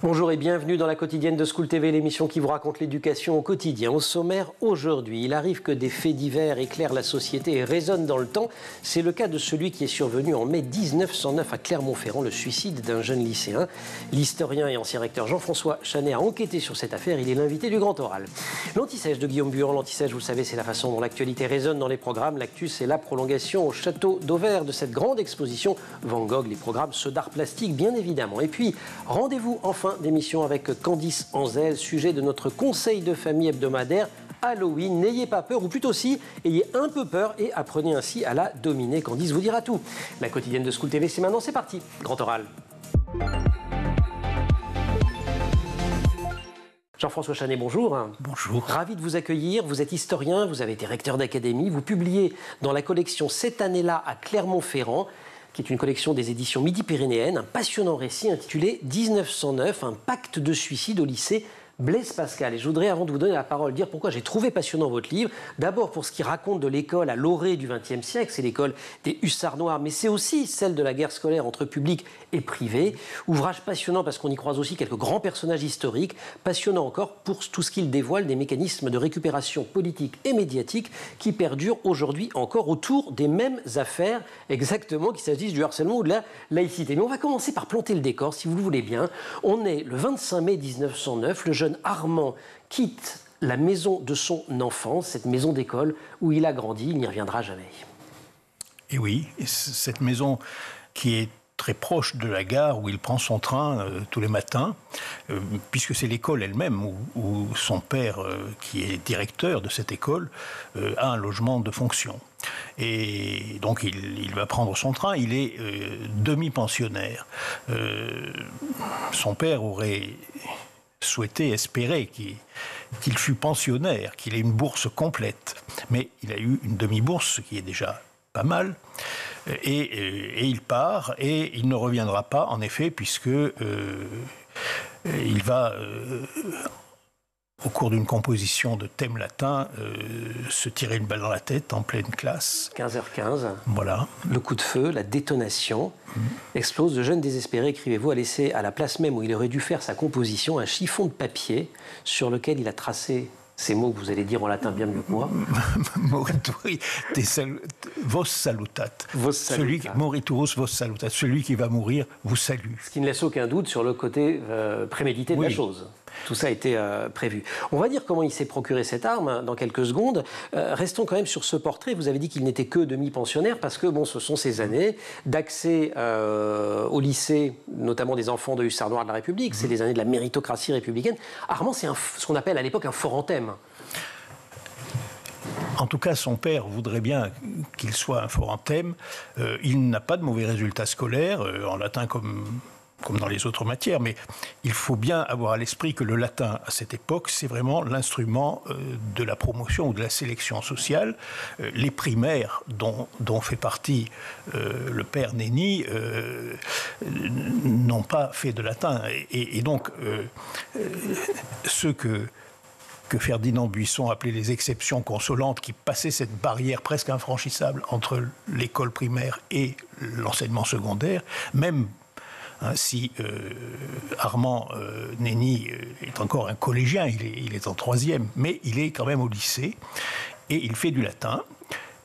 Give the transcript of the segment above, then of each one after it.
Bonjour et bienvenue dans la quotidienne de School TV, l'émission qui vous raconte l'éducation au quotidien. Au sommaire, aujourd'hui, il arrive que des faits divers éclairent la société et résonnent dans le temps. C'est le cas de celui qui est survenu en mai 1909 à Clermont-Ferrand, le suicide d'un jeune lycéen. L'historien et ancien recteur Jean-François Chanet a enquêté sur cette affaire. Il est l'invité du Grand Oral. L'Anti-Sèche de Guillaume Buan. L'Anti-Sèche, vous le savez, c'est la façon dont l'actualité résonne dans les programmes. L'actu, c'est la prolongation au château d'Auvers de cette grande exposition Van Gogh, les programmes ceux d'art plastique, bien évidemment. Et puis, rendez-vous enfin d'émission avec Candice Anzel, sujet de notre conseil de famille hebdomadaire Halloween. N'ayez pas peur, ou plutôt si, ayez un peu peur et apprenez ainsi à la dominer. Candice vous dira tout. La quotidienne de School TV, c'est maintenant, c'est parti. Grand Oral. Jean-François Chanet, bonjour. Bonjour. Ravi de vous accueillir. Vous êtes historien, vous avez été recteur d'académie. Vous publiez dans la collection Cette année-là à Clermont-Ferrand, qui est une collection des éditions Midi-Pyrénéennes, un passionnant récit intitulé 1909, un pacte de suicide au lycée Blaise Pascal. Et je voudrais, avant de vous donner la parole, dire pourquoi j'ai trouvé passionnant votre livre. D'abord pour ce qu'il raconte de l'école à l'orée du XXe siècle, c'est l'école des hussards noirs, mais c'est aussi celle de la guerre scolaire entre public et privé. Ouvrage passionnant parce qu'on y croise aussi quelques grands personnages historiques, passionnant encore pour tout ce qu'il dévoile des mécanismes de récupération politique et médiatique qui perdurent aujourd'hui encore autour des mêmes affaires, exactement, qu'il s'agisse du harcèlement ou de la laïcité. Mais on va commencer par planter le décor, si vous le voulez bien. On est le 25 mai 1909, le jeune Armand quitte la maison de son enfance, cette maison d'école où il a grandi, il n'y reviendra jamais. Et oui, cette maison qui est très proche de la gare où il prend son train tous les matins, puisque c'est l'école elle-même où son père, qui est directeur de cette école, a un logement de fonction. Et donc il va prendre son train, il est demi-pensionnaire. Son père aurait souhaité, espérer qu'il fût pensionnaire, qu'il ait une bourse complète. Mais il a eu une demi-bourse, ce qui est déjà pas mal. Et il part, et il ne reviendra pas, en effet, puisque il va, au cours d'une composition de thème latin, se tirer une balle dans la tête en pleine classe. 15h15. Voilà. Le coup de feu, la détonation explose. Le jeune désespéré, écrivez-vous, a laissé à la place même où il aurait dû faire sa composition un chiffon de papier sur lequel il a tracé ces mots que vous allez dire en latin bien mieux que moi. Morituri vos salutat. Moriturus vos salutat. Celui qui va mourir vous salue. Ce qui ne laisse aucun doute sur le côté prémédité de la chose. Tout ça a été prévu. On va dire comment il s'est procuré cette arme dans quelques secondes. Restons quand même sur ce portrait. Vous avez dit qu'il n'était que demi-pensionnaire parce que bon, ce sont ces années d'accès au lycée, notamment des enfants de hussards noirs de la République. C'est les années de la méritocratie républicaine. Armand, c'est ce qu'on appelle à l'époque un foranthème. En tout cas, son père voudrait bien qu'il soit un foranthème. Il n'a pas de mauvais résultats scolaires, en latin comme dans les autres matières, mais il faut bien avoir à l'esprit que le latin, à cette époque, c'est vraiment l'instrument de la promotion ou de la sélection sociale. Les primaires dont fait partie le père Nenni n'ont pas fait de latin. Et donc, ceux que Ferdinand Buisson appelait les exceptions consolantes, qui passaient cette barrière presque infranchissable entre l'école primaire et l'enseignement secondaire, même si Armand Nenni est encore un collégien, il est en troisième, mais il est quand même au lycée, et il fait du latin.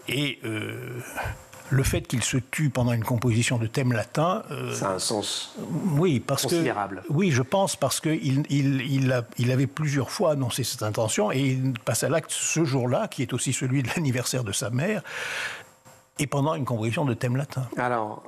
Et le fait qu'il se tue pendant une composition de thème latin... ça a un sens considérable. Oui, je pense, parce qu'il avait plusieurs fois annoncé cette intention, et il passe à l'acte ce jour-là, qui est aussi celui de l'anniversaire de sa mère, et pendant une composition de thème latin. Alors,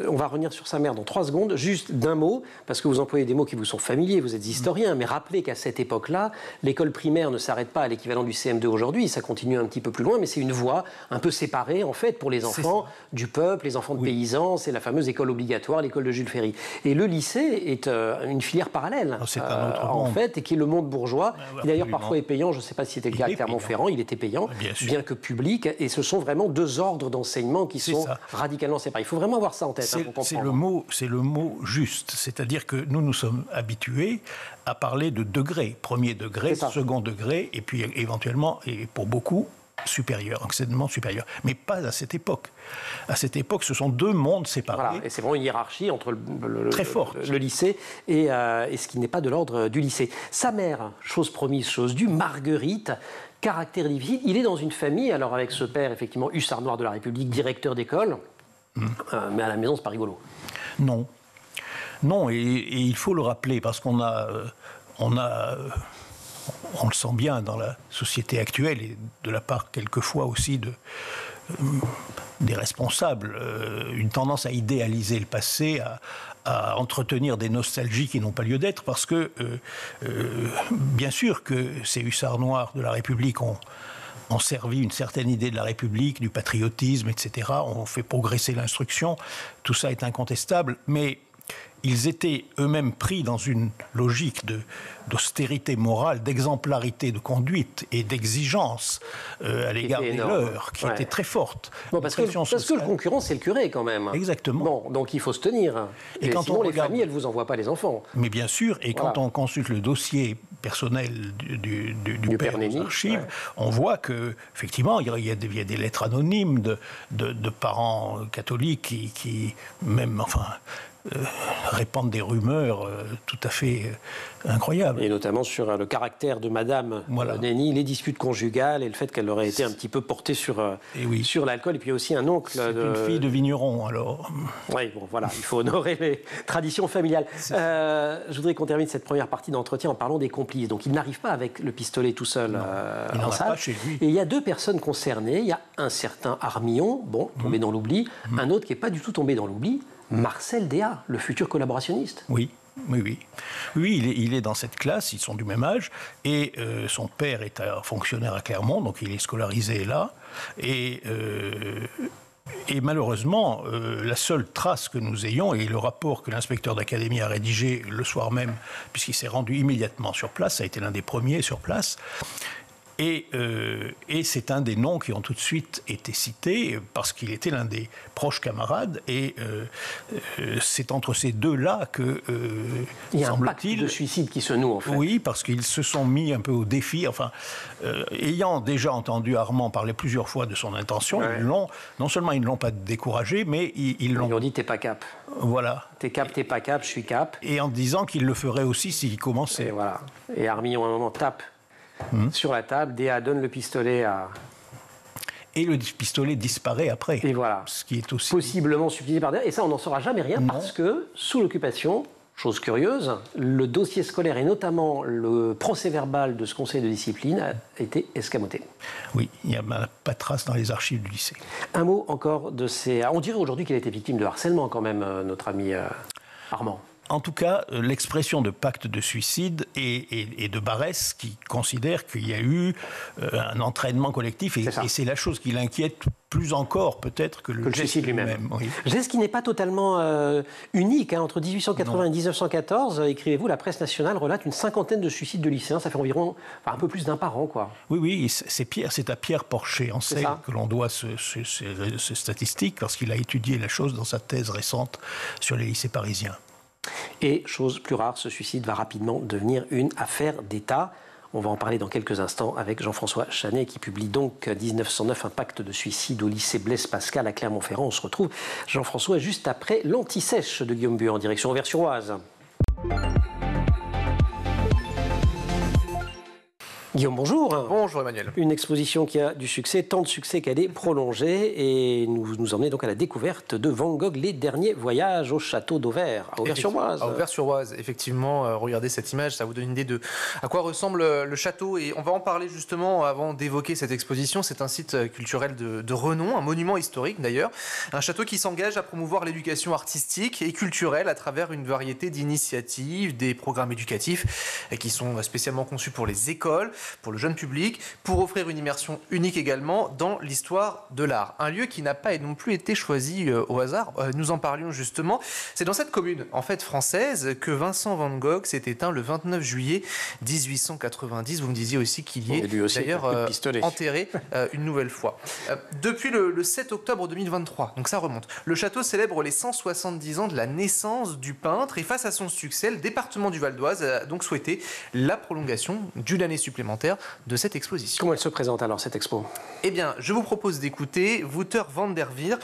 on va revenir sur sa mère dans 3 secondes. Juste d'un mot, parce que vous employez des mots qui vous sont familiers, vous êtes historien, mais rappelez qu'à cette époque-là, l'école primaire ne s'arrête pas à l'équivalent du CM2 aujourd'hui, ça continue un petit peu plus loin, mais c'est une voie un peu séparée, en fait, pour les enfants du peuple, les enfants de paysans, c'est la fameuse école obligatoire, l'école de Jules Ferry. Et le lycée est une filière parallèle, c'est un autre en monde. fait, et qui est le monde bourgeois, qui d'ailleurs parfois est payant, je ne sais pas si c'était le cas à Clermont-Ferrand, il était payant, bien que public, et ce sont vraiment 2 ordres d'enseignement qui sont radicalement séparés. Il faut vraiment avoir ça en tête pour comprendre. C'est le mot juste, c'est-à-dire que nous sommes habitués à parler de degrés, premier degré, second degré, et puis éventuellement, et pour beaucoup, supérieur, enseignement supérieur. Mais pas à cette époque. À cette époque, ce sont deux mondes séparés. Voilà, et c'est vraiment une hiérarchie entre très forte. Le lycée et ce qui n'est pas de l'ordre du lycée. Sa mère, chose promise, chose due, Marguerite, caractère difficile. Il est dans une famille, alors avec ce père, effectivement, hussard noir de la République, directeur d'école, mais à la maison, c'est pas rigolo. Non. Non, et il faut le rappeler, parce qu'on on le sent bien dans la société actuelle, et de la part quelquefois aussi des responsables, une tendance à idéaliser le passé, à entretenir des nostalgies qui n'ont pas lieu d'être, parce que bien sûr que ces hussards noirs de la République ont servi une certaine idée de la République, du patriotisme, etc., ont fait progresser l'instruction, tout ça est incontestable, mais ils étaient eux-mêmes pris dans une logique d'austérité morale, d'exemplarité de conduite et d'exigence à l'égard des leurs, qui était très forte. Bon, parce que le concurrent, c'est le curé quand même. Exactement. Bon, donc il faut se tenir. Et quand sinon, les familles, elles ne vous envoient pas les enfants. Mais bien sûr, et quand on consulte le dossier personnel du père aux archives, on voit qu'effectivement, il y a des lettres anonymes de parents catholiques qui même, enfin, répandent des rumeurs tout à fait incroyables. Et notamment sur le caractère de Madame Nenny, les disputes conjugales et le fait qu'elle aurait été un petit peu portée sur l'alcool. Et puis aussi un oncle... C'est une fille de vigneron, alors. Oui, bon, voilà, il faut honorer les traditions familiales. Je voudrais qu'on termine cette première partie d'entretien en parlant des complices. Donc il n'arrive pas avec le pistolet tout seul en salle. Chez lui. Et il y a deux personnes concernées. Il y a un certain Armillon, tombé dans l'oubli, un autre qui n'est pas du tout tombé dans l'oubli, Marcel Déat, le futur collaborationniste. Oui, il est dans cette classe, ils sont du même âge, et son père est un fonctionnaire à Clermont, donc il est scolarisé là, et malheureusement, la seule trace que nous ayons, et le rapport que l'inspecteur d'académie a rédigé le soir même, puisqu'il s'est rendu immédiatement sur place, ça a été l'un des premiers sur place, et c'est un des noms qui ont tout de suite été cités parce qu'il était l'un des proches camarades. Et c'est entre ces deux-là que, il y a un pacte de suicide qui se noue, en fait. Oui, parce qu'ils se sont mis un peu au défi. Enfin, ayant déjà entendu Armand parler plusieurs fois de son intention, non seulement ils ne l'ont pas découragé, mais ils lui ont dit « t'es pas cap ». Voilà. T'es cap, t'es pas cap, je suis cap. Et en disant qu'il le ferait aussi s'il commençait. Et voilà. Et Armillon, à un moment, tape sur la table, Déat donne le pistolet à... Et le pistolet disparaît après. Et voilà. Ce qui est aussi... Possiblement subtilisé par Déat. Et ça, on n'en saura jamais rien parce que, sous l'occupation, chose curieuse, le dossier scolaire et notamment le procès-verbal de ce conseil de discipline a été escamoté. Oui, il n'y a pas de trace dans les archives du lycée. Un mot encore de ces... On dirait aujourd'hui qu'il a été victime de harcèlement quand même, notre ami Armand. En tout cas, l'expression de pacte de suicide et de Barès qui considère qu'il y a eu un entraînement collectif et c'est la chose qui l'inquiète plus encore peut-être que le suicide lui-même. Oui. Geste qui n'est pas totalement unique. Entre 1880 et 1914, écrivez-vous, la presse nationale relate une cinquantaine de suicides de lycéens. Ça fait environ un peu plus d'un par an, quoi. Oui, c'est à Pierre Porcher. On sait que l'on doit ces statistiques parce qu'il a étudié la chose dans sa thèse récente sur les lycées parisiens. Et, chose plus rare, ce suicide va rapidement devenir une affaire d'État. On va en parler dans quelques instants avec Jean-François Chanet qui publie donc 1909 un pacte de suicide au lycée Blaise Pascal à Clermont-Ferrand. On se retrouve, Jean-François, juste après l'Anti-Sèche de Guillaume Buet en direction Auvers-sur-Oise. Guillaume, bonjour. Bonjour Emmanuel. Une exposition qui a du succès, tant de succès qu'elle est prolongée et nous emmenez donc à la découverte de Van Gogh, Les Derniers Voyages au château d'Auvers, à Auvers-sur-Oise. À Auvers-sur-Oise, effectivement, regardez cette image, ça vous donne une idée de à quoi ressemble le château et on va en parler justement avant d'évoquer cette exposition. C'est un site culturel de renom, un monument historique d'ailleurs, un château qui s'engage à promouvoir l'éducation artistique et culturelle à travers une variété d'initiatives, des programmes éducatifs qui sont spécialement conçus pour les écoles, pour le jeune public, pour offrir une immersion unique également dans l'histoire de l'art. Un lieu qui n'a pas non plus été choisi au hasard. Nous en parlions justement. C'est dans cette commune, en fait française, que Vincent Van Gogh s'est éteint le 29 juillet 1890. Vous me disiez aussi qu'il y est d'ailleurs enterré une nouvelle fois. Depuis le 7 octobre 2023, donc ça remonte, le château célèbre les 170 ans de la naissance du peintre et face à son succès, le département du Val d'Oise a donc souhaité la prolongation d'une année supplémentaire supplémentaire de cette exposition. Comment elle se présente alors, cette expo? Eh bien, je vous propose d'écouter Wouter van der Veer.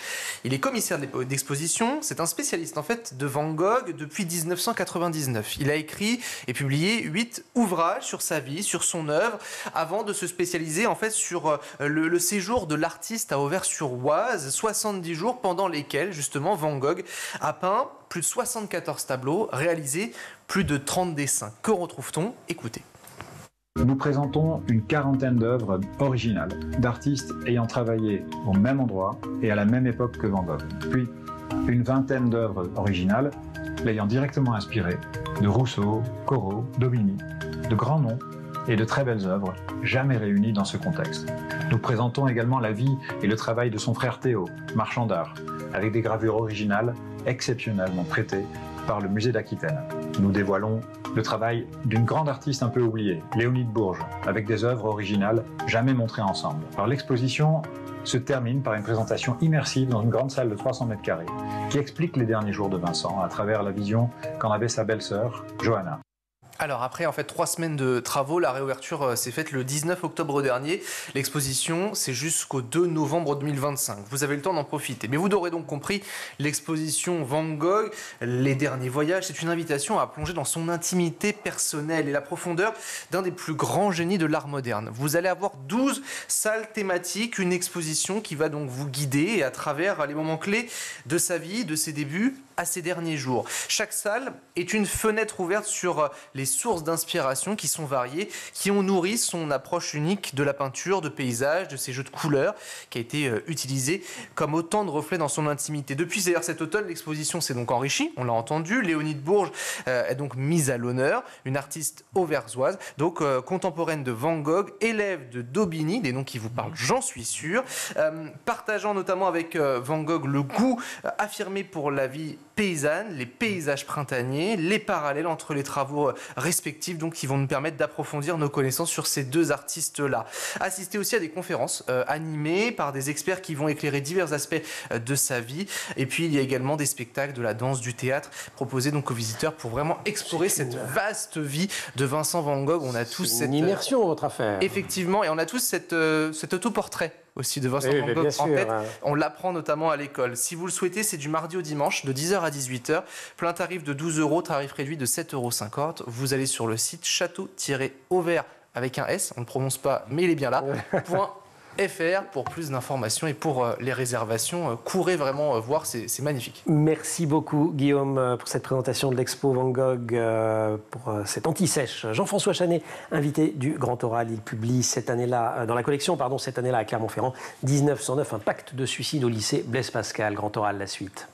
Il est commissaire d'exposition. C'est un spécialiste en fait de Van Gogh depuis 1999. Il a écrit et publié 8 ouvrages sur sa vie, sur son œuvre, avant de se spécialiser en fait sur le séjour de l'artiste à Auvers-sur-Oise, 70 jours pendant lesquels justement Van Gogh a peint plus de 74 tableaux, réalisé plus de 30 dessins. Que retrouve-t-on? Écoutez. Nous présentons une quarantaine d'œuvres originales d'artistes ayant travaillé au même endroit et à la même époque que Van Gogh. Puis une vingtaine d'œuvres originales l'ayant directement inspiré de Rousseau, Corot, Daubigny, de grands noms et de très belles œuvres jamais réunies dans ce contexte. Nous présentons également la vie et le travail de son frère Théo, marchand d'art, avec des gravures originales exceptionnellement prêtées par le musée d'Aquitaine. Nous dévoilons le travail d'une grande artiste un peu oubliée, Léonie de Bourges, avec des œuvres originales jamais montrées ensemble. Alors l'exposition se termine par une présentation immersive dans une grande salle de 300 mètres carrés qui explique les derniers jours de Vincent à travers la vision qu'en avait sa belle-sœur, Johanna. Alors après, en fait, 3 semaines de travaux, la réouverture s'est faite le 19 octobre dernier. L'exposition, c'est jusqu'au 2 novembre 2025. Vous avez le temps d'en profiter. Mais vous aurez donc compris, l'exposition Van Gogh, Les Derniers Voyages, c'est une invitation à plonger dans son intimité personnelle et la profondeur d'un des plus grands génies de l'art moderne. Vous allez avoir 12 salles thématiques, une exposition qui va donc vous guider à travers les moments clés de sa vie, de ses débuts à ses derniers jours. Chaque salle est une fenêtre ouverte sur les sources d'inspiration qui sont variées, qui ont nourri son approche unique de la peinture, de paysage, de ses jeux de couleurs, qui a été utilisé comme autant de reflets dans son intimité. Depuis d'ailleurs cet automne, l'exposition s'est donc enrichie, on l'a entendu. Léonie de Bourges est donc mise à l'honneur, une artiste auversoise, donc contemporaine de Van Gogh, élève de Daubigny, des noms qui vous parlent, j'en suis sûr, partageant notamment avec Van Gogh le goût affirmé pour la vie paysanne, les paysages printaniers, les parallèles entre les travaux respectifs, donc qui vont nous permettre d'approfondir nos connaissances sur ces deux artistes-là. Assister aussi à des conférences animées par des experts qui vont éclairer divers aspects de sa vie. Et puis il y a également des spectacles, de la danse, du théâtre proposés donc aux visiteurs pour vraiment explorer cette vaste vie de Vincent Van Gogh. On a tous cette immersion, votre affaire. Effectivement, et on a tous cet autoportrait aussi de Vincent Van Gogh en tête. On l'apprend notamment à l'école. Si vous le souhaitez, c'est du mardi au dimanche de 10h à 18h. Plein tarif de 12 €, tarif réduit de 7,50 €. Vous allez sur le site château-auvers avec un S, on ne le prononce pas, mais il est bien là, .fr pour plus d'informations et pour les réservations. Courez vraiment voir, c'est magnifique. Merci beaucoup Guillaume pour cette présentation de l'expo Van Gogh, pour cette anti-sèche. Jean-François Chanet, invité du Grand Oral, il publie cette année-là, dans la collection, cette année-là à Clermont-Ferrand, 1909, un pacte de suicide au lycée Blaise Pascal. Grand Oral, la suite.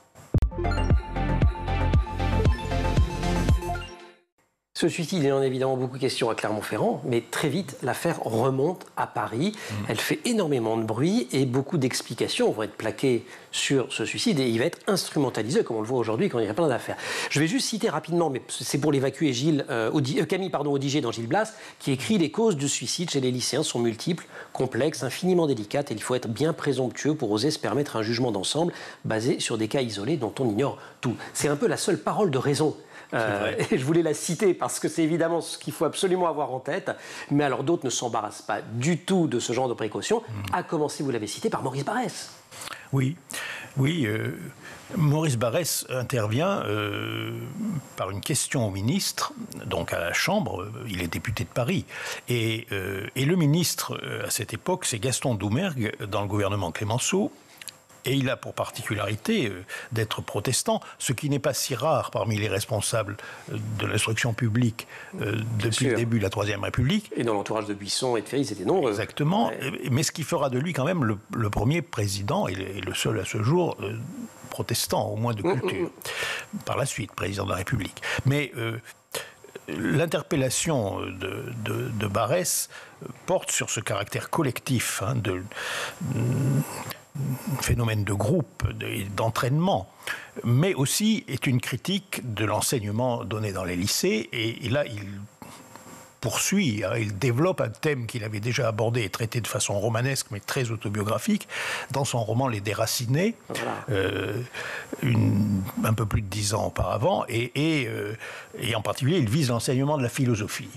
Ce suicide, il en a évidemment beaucoup question à Clermont-Ferrand, mais très vite, l'affaire remonte à Paris. Elle fait énormément de bruit et beaucoup d'explications vont être plaquées sur ce suicide et il va être instrumentalisé, comme on le voit aujourd'hui, quand il y a plein d'affaires. Je vais juste citer rapidement, mais c'est pour l'évacuer Camille Audiger dans Gil Blas, qui écrit « Les causes du suicide chez les lycéens sont multiples, complexes, infiniment délicates et il faut être bien présomptueux pour oser se permettre un jugement d'ensemble basé sur des cas isolés dont on ignore tout. » C'est un peu la seule parole de raison. Et je voulais la citer parce que c'est évidemment ce qu'il faut absolument avoir en tête. Mais alors d'autres ne s'embarrassent pas du tout de ce genre de précautions, à commencer, vous l'avez cité, par Maurice Barrès. Oui, Maurice Barrès intervient par une question au ministre, donc à la Chambre, il est député de Paris. Et le ministre, à cette époque, c'est Gaston Doumergue, dans le gouvernement Clémenceau. Et il a pour particularité d'être protestant, ce qui n'est pas si rare parmi les responsables de l'instruction publique depuis le début de la Troisième République. Et dans l'entourage de Buisson et de Ferry, c'était nombreux. Exactement, ouais. Mais ce qui fera de lui quand même le premier président, et le seul à ce jour, protestant, au moins de culture. Par la suite, président de la République. Mais l'interpellation de Barrès porte sur ce caractère collectif phénomène de groupe, d'entraînement, mais aussi est une critique de l'enseignement donné dans les lycées. Et là, il poursuit, il développe un thème qu'il avait déjà abordé et traité de façon romanesque, mais très autobiographique, dans son roman Les Déracinés, un peu plus de 10 ans auparavant, et en particulier, il vise l'enseignement de la philosophie.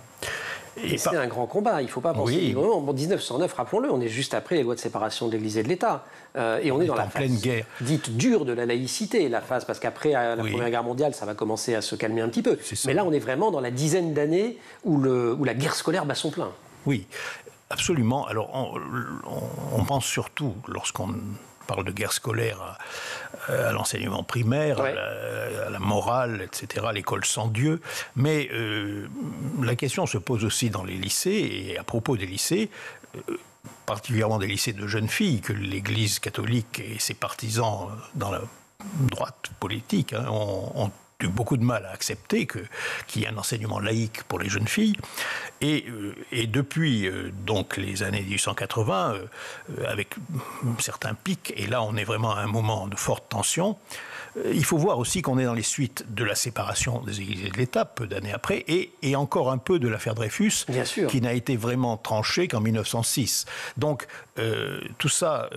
Et c'est un grand combat, il ne faut pas penser librement. En 1909, rappelons-le, on est juste après les lois de séparation de l'Église et de l'État. Et on est dans la phase pleine guerre dite dure de la laïcité, la phase, parce qu'après la Première Guerre mondiale, ça va commencer à se calmer un petit peu. Mais là, on est vraiment dans la dizaine d'années où la guerre scolaire bat son plein. Oui, absolument. Alors, on pense surtout, lorsqu'on parle de guerre scolaire, à l'enseignement primaire, à la morale, etc., à l'école sans Dieu. Mais la question se pose aussi dans les lycées, et à propos des lycées, particulièrement des lycées de jeunes filles, que l'Église catholique et ses partisans dans la droite politique ont eu beaucoup de mal à accepter qu'il y ait un enseignement laïque pour les jeunes filles. Et depuis donc les années 1880, avec certains pics, et là on est vraiment à un moment de forte tension, il faut voir aussi qu'on est dans les suites de la séparation des Églises et de l'État, peu d'années après, et encore un peu de l'affaire Dreyfus, qui n'a été vraiment tranchée qu'en 1906. Donc tout ça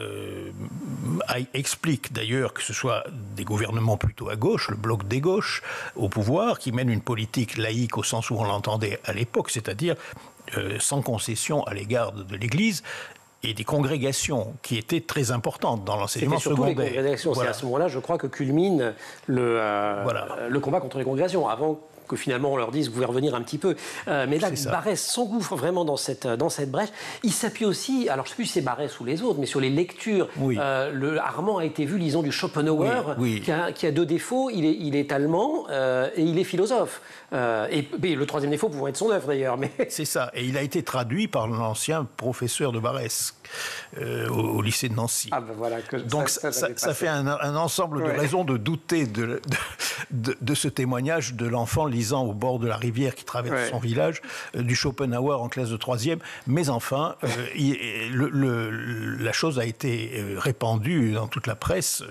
explique d'ailleurs que ce soit des gouvernements plutôt à gauche, le bloc des gauches, au pouvoir, qui mènent une politique laïque au sens où on l'entendait à l'époque, c'est-à-dire sans concession à l'égard de l'Église, et des congrégations qui étaient très importantes dans l'enseignement secondaire. Les congrégations, c'est à ce moment-là, je crois, que culmine le combat contre les congrégations. Avant que finalement on leur dise vous pouvez revenir un petit peu. Mais là, Barrès s'engouffre vraiment dans cette brèche. Il s'appuie aussi, alors je ne sais plus si c'est Barrès ou les autres, mais sur les lectures. Armand a été vu lisant du Schopenhauer, qui a deux défauts. Il est allemand et il est philosophe. Et le troisième défaut pouvant être son œuvre d'ailleurs. Mais... C'est ça. Et il a été traduit par l'ancien professeur de Barrès au lycée de Nancy. Donc ça fait un ensemble de raisons de douter de ce témoignage de l'enfant lisant au bord de la rivière qui traverse son village, du Schopenhauer en classe de 3e. Mais enfin, la chose a été répandue dans toute la presse,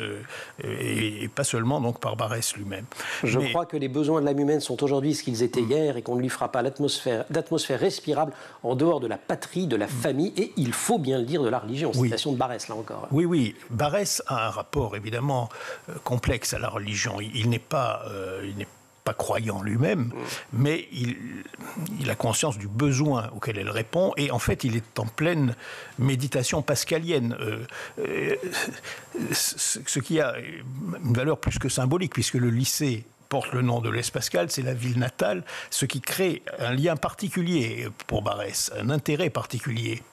et pas seulement donc par Barrès lui-même. Je crois que les besoins de l'âme humaine sont aujourd'hui ce qu'ils étaient hier, et qu'on ne lui fera pas d'atmosphère respirable en dehors de la patrie, de la famille, et il faut bien le dire, de la religion. Citation de Barrès, là encore. Oui. Barrès a un rapport évidemment complexe à la religion. Il n'est pas croyant lui-même, mais il a conscience du besoin auquel elle répond, et en fait il est en pleine méditation pascalienne, ce qui a une valeur plus que symbolique, puisque le lycée porte le nom de Blaise Pascal, c'est la ville natale, ce qui crée un lien particulier pour Barrès, un intérêt particulier.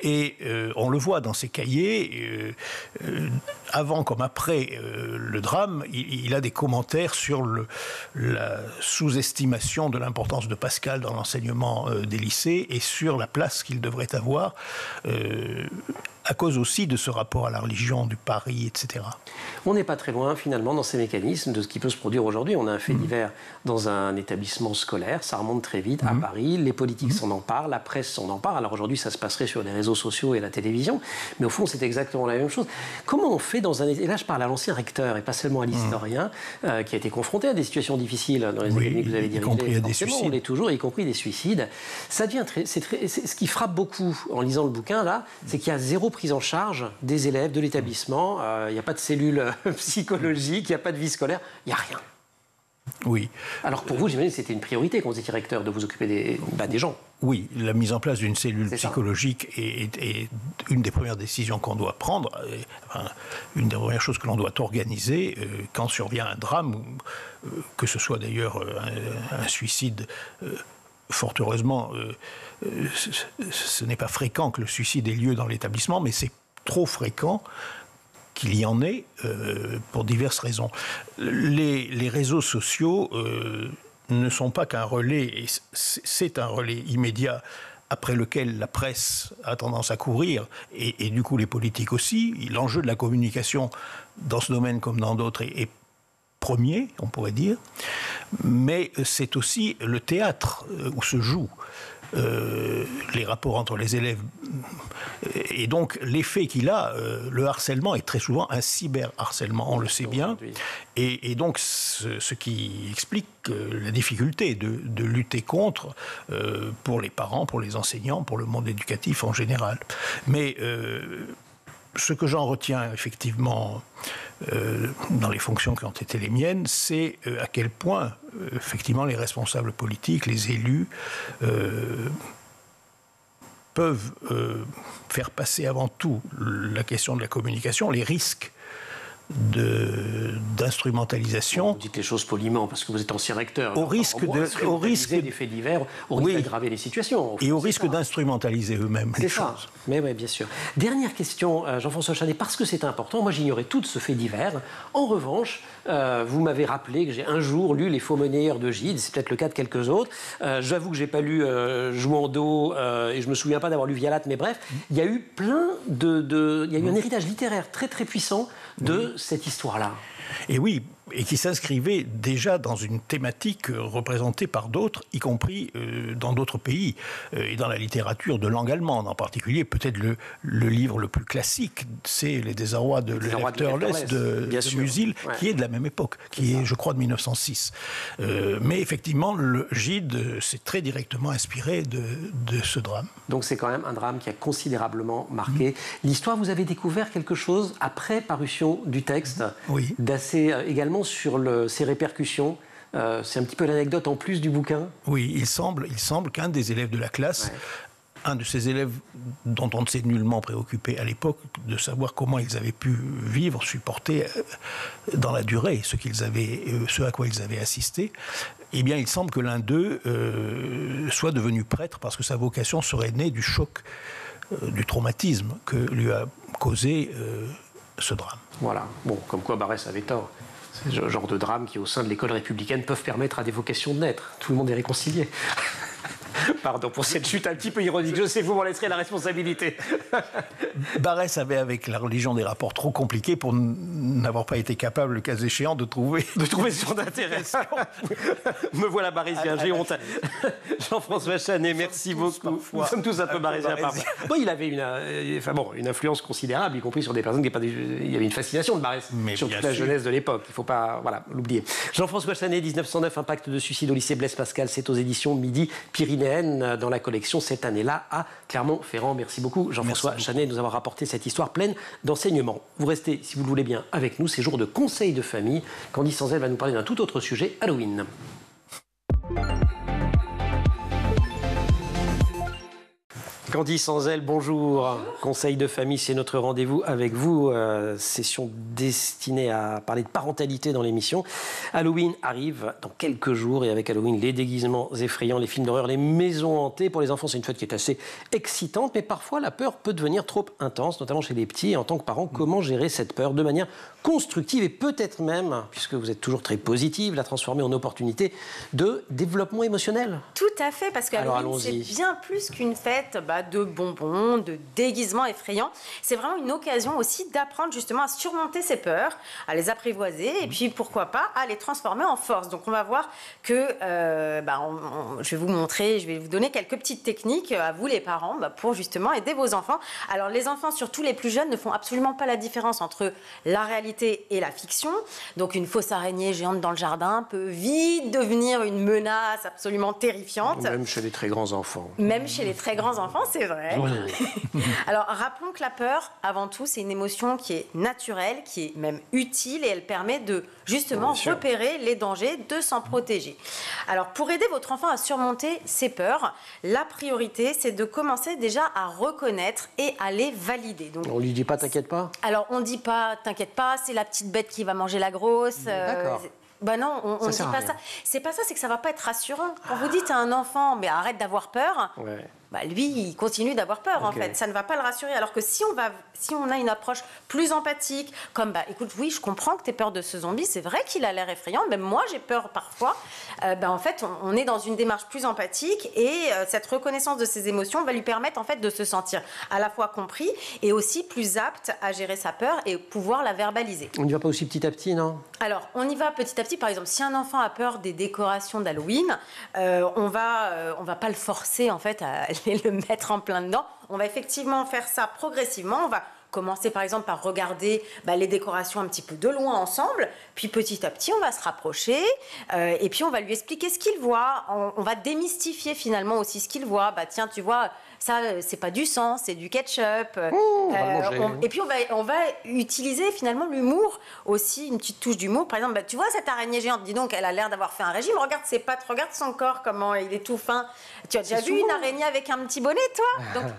Et on le voit dans ses cahiers, avant comme après le drame, il a des commentaires sur la sous-estimation de l'importance de Pascal dans l'enseignement des lycées, et sur la place qu'il devrait avoir, à cause aussi de ce rapport à la religion, du pari, etc. On n'est pas très loin, finalement, dans ces mécanismes de ce qui peut se produire aujourd'hui. On a un fait divers dans un établissement scolaire, ça remonte très vite à Paris, les politiques s'en emparent, la presse s'en empare. Alors aujourd'hui, ça se passerait sur les réseaux sociaux et la télévision, mais au fond, c'est exactement la même chose. Comment on fait dans un... Et là, je parle à l'ancien recteur, et pas seulement à l'historien, qui a été confronté à des situations difficiles dans les académies que vous avez dirigées. Y compris à des suicides. On l'est toujours, y compris des suicides. Ça devient ce qui frappe beaucoup en lisant le bouquin, là, c'est qu'il y a zéro prise en charge des élèves, de l'établissement. Il n'y a pas de cellule psychologique, il n'y a pas de vie scolaire, il n'y a rien. Oui. Alors pour vous, j'imagine que c'était une priorité quand vous étiez recteur de vous occuper des gens. Oui, la mise en place d'une cellule psychologique est une des premières décisions qu'on doit prendre, une des premières choses que l'on doit organiser quand survient un drame, que ce soit d'ailleurs un suicide. Fort heureusement, ce n'est pas fréquent que le suicide ait lieu dans l'établissement, mais c'est trop fréquent qu'il y en ait pour diverses raisons. Les réseaux sociaux ne sont pas qu'un relais, et c'est un relais immédiat après lequel la presse a tendance à courir, et du coup les politiques aussi. L'enjeu de la communication dans ce domaine comme dans d'autres est premier, on pourrait dire, mais c'est aussi le théâtre où se jouent les rapports entre les élèves. Et donc, l'effet qu'il a, le harcèlement est très souvent un cyberharcèlement, on le sait bien. Et donc, ce qui explique la difficulté de lutter contre pour les parents, pour les enseignants, pour le monde éducatif en général. Mais Ce que j'en retiens effectivement dans les fonctions qui ont été les miennes, c'est à quel point effectivement les responsables politiques, les élus peuvent faire passer avant tout la question de la communication, les risques d'instrumentalisation. Vous dites les choses poliment parce que vous êtes ancien recteur. Au risque des faits divers, au risque d'aggraver les situations. Et au risque d'instrumentaliser eux-mêmes les choses. Mais oui, bien sûr. Dernière question, Jean-François Chanet, parce que c'est important. Moi, j'ignorais tout de ce fait divers. En revanche, vous m'avez rappelé que j'ai un jour lu Les Faux monnayeurs de Gide. C'est peut-être le cas de quelques autres. J'avoue que j'ai pas lu Jouando et je me souviens pas d'avoir lu Vialat, mais bref, il y a eu il y a eu un héritage littéraire très très puissant de cette histoire-là. Et oui, et qui s'inscrivait déjà dans une thématique représentée par d'autres, y compris dans d'autres pays, et dans la littérature de langue allemande en particulier. Peut-être le livre le plus classique, c'est Les désarrois de l'Efterless de Musil, qui est de la même époque, qui est, je crois, de 1906. Mais effectivement, le Gide s'est très directement inspiré de ce drame. Donc c'est quand même un drame qui a considérablement marqué l'histoire. Vous avez découvert quelque chose après parution du texte, d'assez également sur ses répercussions. C'est un petit peu l'anecdote en plus du bouquin. Oui, il semble qu'un des élèves de la classe, un de ces élèves dont on ne s'est nullement préoccupé à l'époque, de savoir comment ils avaient pu vivre, supporter dans la durée ce à quoi ils avaient assisté, eh bien il semble que l'un d'eux soit devenu prêtre parce que sa vocation serait née du choc, du traumatisme que lui a causé ce drame. Voilà. Bon, comme quoi Barès avait tort. C'est le genre de drame qui, au sein de l'école républicaine, peuvent permettre à des vocations de naître. Tout le monde est réconcilié. Pardon pour cette chute un petit peu ironique. Je sais, vous m'en laisserez la responsabilité. Barès avait avec la religion des rapports trop compliqués pour n'avoir pas été capable, le cas échéant, de trouver son intérêt. Me voilà barésien, j'ai honte. Jean-François Chanet, merci beaucoup. Nous sommes tous un peu barésiens parfois. Bon, il avait une influence considérable, y compris sur des personnes qui n'étaient pas il y avait une fascination de Barès sur toute la jeunesse de l'époque. Il ne faut pas l'oublier. Jean-François Chanet, 1909, un pacte de suicide au lycée Blaise Pascal. C'est aux éditions Midi-Pyrénéennes dans la collection cette année-là à Clermont-Ferrand. Merci beaucoup Jean-François Chanet de nous avoir rapporté cette histoire pleine d'enseignements. Vous restez, si vous le voulez bien, avec nous. C'est jour de conseil de famille. Candice Sanzel va nous parler d'un tout autre sujet, Halloween. Candice Sanzel, bonjour. Conseil de famille, c'est notre rendez-vous avec vous. Session destinée à parler de parentalité dans l'émission. Halloween arrive dans quelques jours et avec Halloween, les déguisements effrayants, les films d'horreur, les maisons hantées. Pour les enfants, c'est une fête qui est assez excitante, mais parfois la peur peut devenir trop intense, notamment chez les petits. Et en tant que parent, comment gérer cette peur de manière constructive et peut-être même, puisque vous êtes toujours très positive, la transformer en opportunité de développement émotionnel? Tout à fait, parce que Halloween, c'est bien plus qu'une fête de bonbons, de déguisements effrayants. C'est vraiment une occasion aussi d'apprendre justement à surmonter ses peurs, à les apprivoiser et puis pourquoi pas à les transformer en force. Donc on va voir que je vais vous montrer, je vais vous donner quelques petites techniques à vous les parents pour justement aider vos enfants. Alors les enfants, surtout les plus jeunes, ne font absolument pas la différence entre la réalité et la fiction. Donc une fausse araignée géante dans le jardin peut vite devenir une menace absolument terrifiante. Même chez les très grands enfants. Même chez les très grands enfants, c'est vrai. Oui. Alors, rappelons que la peur, avant tout, c'est une émotion qui est naturelle, qui est même utile et elle permet de, justement, repérer les dangers, de s'en protéger. Alors, pour aider votre enfant à surmonter ses peurs, la priorité, c'est de commencer déjà à reconnaître et à les valider. Donc, on lui dit pas, t'inquiète pas? Alors, on dit pas, t'inquiète pas, c'est la petite bête qui va manger la grosse. D'accord. Ben non, on ne dit pas ça. C'est pas ça, c'est que ça va pas être rassurant. Quand vous dites à un enfant, mais arrête d'avoir peur, lui, il continue d'avoir peur en fait. Ça ne va pas le rassurer. Alors que si on a une approche plus empathique, comme écoute, oui, je comprends que tu aies peur de ce zombie, c'est vrai qu'il a l'air effrayant, même moi j'ai peur parfois. En fait, on est dans une démarche plus empathique et cette reconnaissance de ses émotions va lui permettre en fait de se sentir à la fois compris et aussi plus apte à gérer sa peur et pouvoir la verbaliser. On n'y va pas aussi petit à petit, non? Alors, on y va petit à petit. Par exemple, si un enfant a peur des décorations d'Halloween, on va pas le forcer en fait à le mettre en plein dedans. On va effectivement faire ça progressivement. On va commencer par exemple par regarder les décorations un petit peu de loin ensemble, puis petit à petit on va se rapprocher et puis on va lui expliquer ce qu'il voit. On va démystifier finalement aussi ce qu'il voit. Tiens, tu vois, ça, c'est pas du sang, c'est du ketchup. Et puis on va utiliser finalement l'humour aussi, une petite touche d'humour. Par exemple, tu vois cette araignée géante, dis donc, elle a l'air d'avoir fait un régime. Regarde ses pattes, regarde son corps, comment il est tout fin. Tu as déjà vu une araignée avec un petit bonnet, toi? Donc,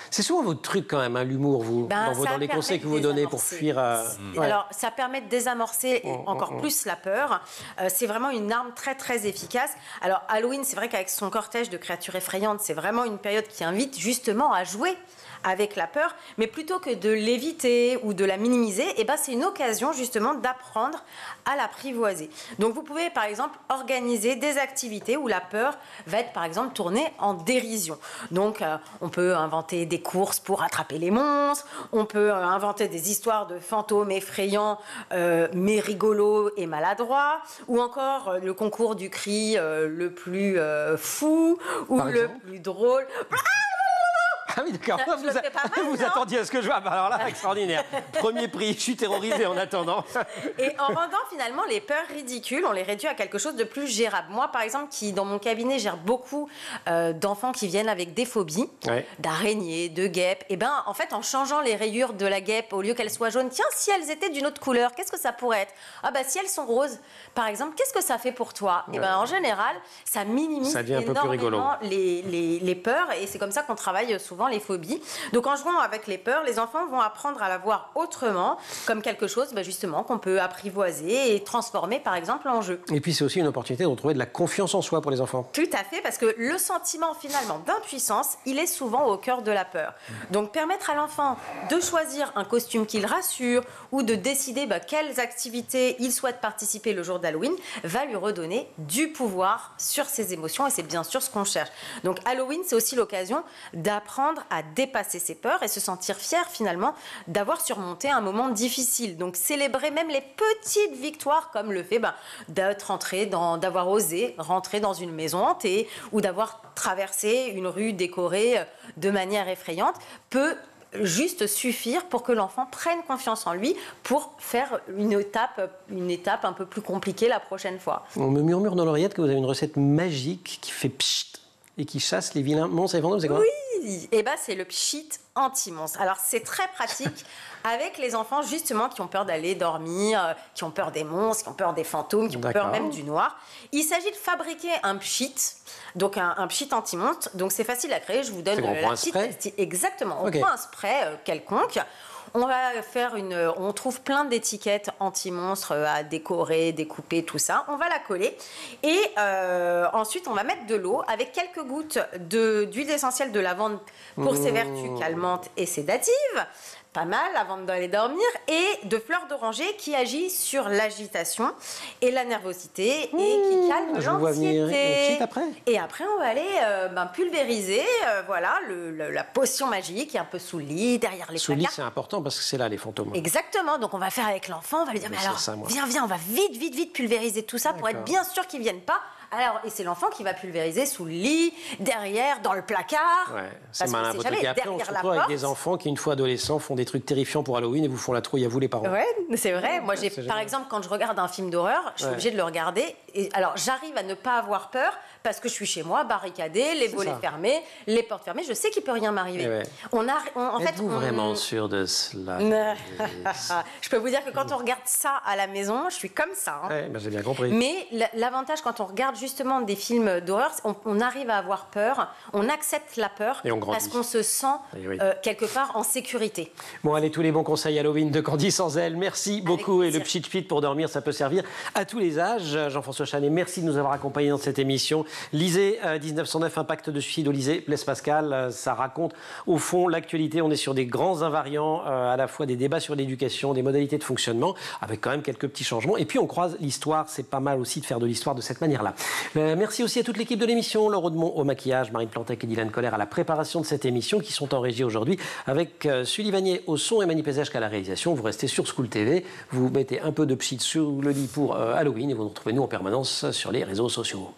c'est souvent votre truc quand même, hein, l'humour, vous, dans les conseils que vous donnez pour fuir. Alors, ça permet de désamorcer encore plus la peur. C'est vraiment une arme très, très efficace. Alors, Halloween, c'est vrai qu'avec son cortège de créatures effrayantes, c'est vraiment une période qui invite justement à jouer avec la peur, mais plutôt que de l'éviter ou de la minimiser, c'est une occasion justement d'apprendre à l'apprivoiser. Donc vous pouvez par exemple organiser des activités où la peur va être par exemple tournée en dérision. Donc on peut inventer des courses pour attraper les monstres, on peut inventer des histoires de fantômes effrayants mais rigolos et maladroits, ou encore le concours du cri le plus fou ou le plus drôle. Ah oui, d'accord. Vous attendiez à ce que je vois. Alors là, extraordinaire. Premier prix, je suis terrorisé en attendant. Et en rendant finalement les peurs ridicules, on les réduit à quelque chose de plus gérable. Moi, par exemple, qui dans mon cabinet gère beaucoup d'enfants qui viennent avec des phobies, d'araignées, de guêpes, en fait, en changeant les rayures de la guêpe, au lieu qu'elles soient jaunes, tiens, si elles étaient d'une autre couleur, qu'est-ce que ça pourrait être? Si elles sont roses, par exemple, qu'est-ce que ça fait pour toi? En général, ça minimise énormément les peurs, et c'est comme ça qu'on travaille souvent les phobies. Donc en jouant avec les peurs, les enfants vont apprendre à la voir autrement, comme quelque chose justement qu'on peut apprivoiser et transformer par exemple en jeu. Et puis c'est aussi une opportunité de retrouver de la confiance en soi pour les enfants. Tout à fait, parce que le sentiment finalement d'impuissance, il est souvent au cœur de la peur. Donc permettre à l'enfant de choisir un costume qui le rassure ou de décider quelles activités il souhaite participer le jour d'Halloween va lui redonner du pouvoir sur ses émotions, et c'est bien sûr ce qu'on cherche. Donc Halloween, c'est aussi l'occasion d'apprendre à dépasser ses peurs et se sentir fier finalement d'avoir surmonté un moment difficile. Donc célébrer même les petites victoires, comme le fait d'avoir osé rentrer dans une maison hantée ou d'avoir traversé une rue décorée de manière effrayante, peut juste suffire pour que l'enfant prenne confiance en lui pour faire une étape un peu plus compliquée la prochaine fois. On me murmure dans l'oreillette que vous avez une recette magique qui fait pchit et qui chasse les vilains monstres et fantômes, c'est quoi? Oui, c'est le pchit anti-monstre. Alors c'est très pratique avec les enfants justement qui ont peur d'aller dormir, qui ont peur des monstres, qui ont peur des fantômes, qui ont peur même du noir. Il s'agit de fabriquer un pchit, donc un pchit anti-monstre. Donc c'est facile à créer, je vous donne la petite... Exactement, on prend un spray quelconque. On va faire on trouve plein d'étiquettes anti-monstres à décorer, découper, tout ça. On va la coller et ensuite on va mettre de l'eau avec quelques gouttes d'huile essentielle de lavande pour ses vertus calmantes et sédatives. Pas mal avant d'aller dormir, et de fleurs d'oranger qui agit sur l'agitation et la nervosité et qui calme l'anxiété. Et après, on va aller pulvériser la potion magique qui est un peu sous le lit, derrière les placards. Sous le lit, c'est important parce que c'est là les fantômes. Exactement, donc on va faire avec l'enfant, on va lui dire viens, on va vite pulvériser tout ça pour être bien sûr qu'ils ne viennent pas. Et c'est l'enfant qui va pulvériser sous le lit, derrière, dans le placard. Ouais, c'est malin votre truc. Et après, on se retrouve avec des enfants qui, une fois adolescents, font des trucs terrifiants pour Halloween et vous font la trouille à vous, les parents. Ouais, c'est vrai. Moi, par exemple, quand je regarde un film d'horreur, je suis obligée de le regarder. Et alors, j'arrive à ne pas avoir peur parce que je suis chez moi, barricadée, les volets fermés, les portes fermées. Je sais qu'il ne peut rien m'arriver. Êtes-vous vraiment sûr de cela? Je peux vous dire que quand on regarde ça à la maison, je suis comme ça. J'ai bien compris. Mais l'avantage, quand on regarde justement des films d'horreur, on arrive à avoir peur, on accepte la peur parce qu'on se sent quelque part en sécurité. Bon, allez, tous les bons conseils Halloween de Candy sans elle. Merci beaucoup. Et le pchit pour dormir, ça peut servir à tous les âges. Jean-François Chanet, merci de nous avoir accompagnés dans cette émission. Lisez 1909, Impact de suicide au lycée Blaise Pascal. Ça raconte au fond l'actualité. On est sur des grands invariants, à la fois des débats sur l'éducation, des modalités de fonctionnement, avec quand même quelques petits changements. Et puis on croise l'histoire. C'est pas mal aussi de faire de l'histoire de cette manière-là. Merci aussi à toute l'équipe de l'émission, Laure Audemont au maquillage, Marine Plantec et Dylan Coller à la préparation de cette émission, qui sont en régie aujourd'hui, avec Sully Vanier au son et Mani Pézèche à la réalisation. Vous restez sur School TV, vous mettez un peu de pchit sur le lit pour Halloween et vous nous retrouvez nous en permanence sur les réseaux sociaux.